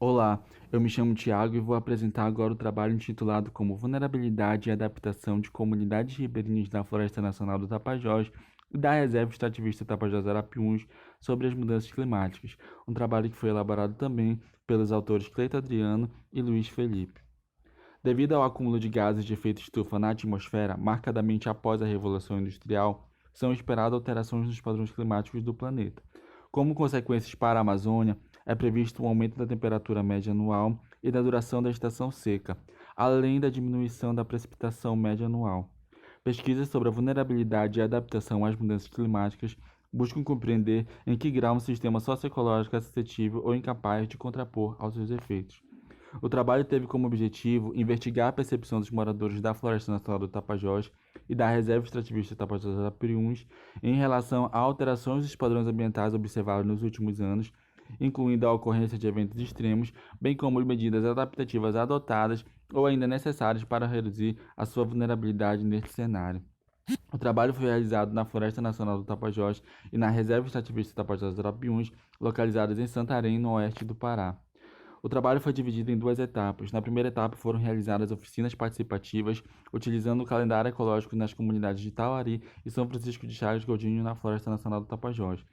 Olá, eu me chamo Tiago e vou apresentar agora o trabalho intitulado como Vulnerabilidade e Adaptação de Comunidades Ribeirinhas da Floresta Nacional do Tapajós e da Reserva Extrativista Tapajós Arapiuns sobre as mudanças climáticas, um trabalho que foi elaborado também pelos autores Cleito Adriano e Luiz Felipe. Devido ao acúmulo de gases de efeito estufa na atmosfera, marcadamente após a Revolução Industrial, são esperadas alterações nos padrões climáticos do planeta. Como consequências para a Amazônia, é previsto um aumento da temperatura média anual e da duração da estação seca, além da diminuição da precipitação média anual. Pesquisas sobre a vulnerabilidade e a adaptação às mudanças climáticas buscam compreender em que grau um sistema socioecológico é suscetível ou incapaz de contrapor aos seus efeitos. O trabalho teve como objetivo investigar a percepção dos moradores da Floresta Nacional do Tapajós e da Reserva Extrativista Tapajós Arapiuns em relação a alterações dos padrões ambientais observados nos últimos anos, incluindo a ocorrência de eventos extremos, bem como medidas adaptativas adotadas ou ainda necessárias para reduzir a sua vulnerabilidade neste cenário. O trabalho foi realizado na Floresta Nacional do Tapajós e na Reserva Extrativista Tapajós Arapiuns, localizadas em Santarém, no oeste do Pará. O trabalho foi dividido em duas etapas. Na primeira etapa foram realizadas oficinas participativas, utilizando o calendário ecológico nas comunidades de Tauari e São Francisco de Chagas Godinho na Floresta Nacional do Tapajós.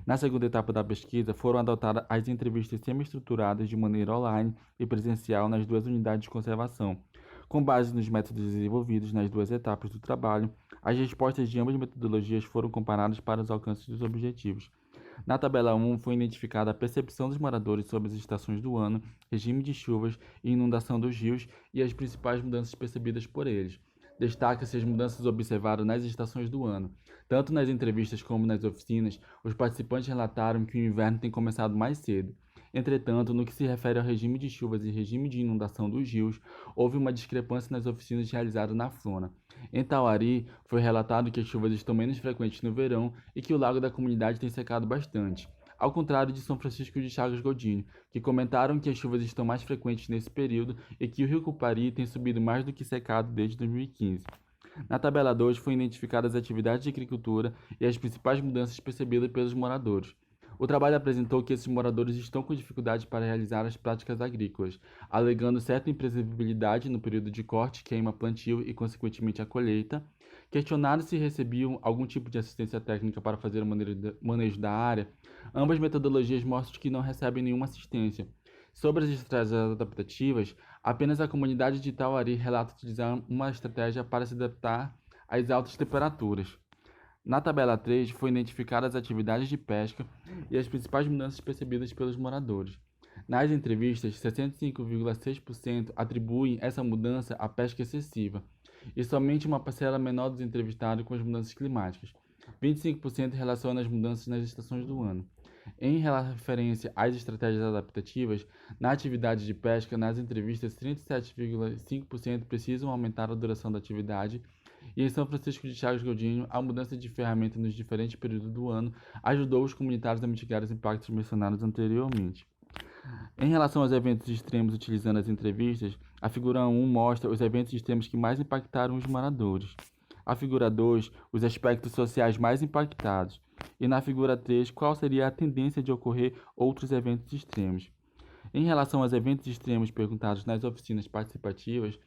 Na segunda etapa da pesquisa, foram adotadas as entrevistas semi-estruturadas de maneira online e presencial nas duas unidades de conservação. Com base nos métodos desenvolvidos nas duas etapas do trabalho, as respostas de ambas metodologias foram comparadas para os alcances dos objetivos. Na tabela 1 foi identificada a percepção dos moradores sobre as estações do ano, regime de chuvas e inundação dos rios e as principais mudanças percebidas por eles. Destaca-se as mudanças observadas nas estações do ano. Tanto nas entrevistas como nas oficinas, os participantes relataram que o inverno tem começado mais cedo. Entretanto, no que se refere ao regime de chuvas e regime de inundação dos rios, houve uma discrepância nas oficinas realizadas na Flona. Em Tauari, foi relatado que as chuvas estão menos frequentes no verão e que o lago da comunidade tem secado bastante. Ao contrário de São Francisco de Chagas Godinho, que comentaram que as chuvas estão mais frequentes nesse período e que o rio Cupari tem subido mais do que secado desde 2015. Na tabela 2 foram identificadas as atividades de agricultura e as principais mudanças percebidas pelos moradores. O trabalho apresentou que esses moradores estão com dificuldade para realizar as práticas agrícolas, alegando certa imprevisibilidade no período de corte, queima, plantio e, consequentemente, a colheita. Questionados se recebiam algum tipo de assistência técnica para fazer o manejo da área, ambas metodologias mostram que não recebem nenhuma assistência. Sobre as estratégias adaptativas, apenas a comunidade de Tauari relata utilizar uma estratégia para se adaptar às altas temperaturas. Na tabela 3 foram identificadas as atividades de pesca e as principais mudanças percebidas pelos moradores. Nas entrevistas, 65,6% atribuem essa mudança à pesca excessiva, e somente uma parcela menor dos entrevistados com as mudanças climáticas. 25% relaciona as mudanças nas estações do ano. Em referência às estratégias adaptativas, na atividade de pesca, nas entrevistas, 37,5% precisam aumentar a duração da atividade e em São Francisco de Chagas Godinho, a mudança de ferramenta nos diferentes períodos do ano ajudou os comunitários a mitigar os impactos mencionados anteriormente. Em relação aos eventos extremos utilizando as entrevistas, a figura 1 mostra os eventos extremos que mais impactaram os moradores. A figura 2, os aspectos sociais mais impactados. E na figura 3, qual seria a tendência de ocorrer outros eventos extremos. Em relação aos eventos extremos perguntados nas oficinas participativas,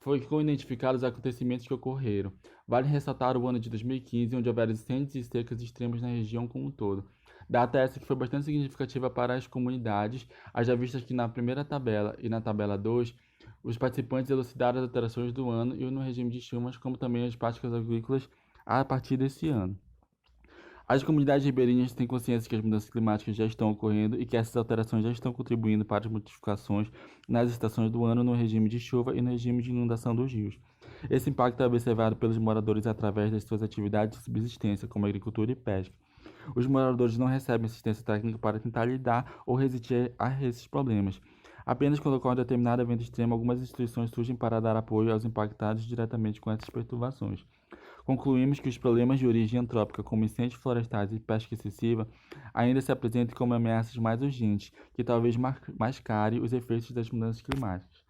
foram identificados os acontecimentos que ocorreram. Vale ressaltar o ano de 2015, onde houveram incêndios e secas extremas na região como um todo. Data essa que foi bastante significativa para as comunidades, haja vistas que na primeira tabela e na tabela 2, os participantes elucidaram as alterações do ano e no regime de chuvas, como também as práticas agrícolas a partir desse ano. As comunidades ribeirinhas têm consciência que as mudanças climáticas já estão ocorrendo e que essas alterações já estão contribuindo para as modificações nas estações do ano no regime de chuva e no regime de inundação dos rios. Esse impacto é observado pelos moradores através das suas atividades de subsistência, como agricultura e pesca. Os moradores não recebem assistência técnica para tentar lidar ou resistir a esses problemas. Apenas quando ocorre determinado evento extremo, algumas instituições surgem para dar apoio aos impactados diretamente com essas perturbações. Concluímos que os problemas de origem antrópica, como incêndios florestais e pesca excessiva, ainda se apresentam como ameaças mais urgentes, que talvez mascarem os efeitos das mudanças climáticas.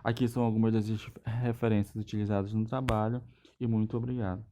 Aqui são algumas das referências utilizadas no trabalho e muito obrigado.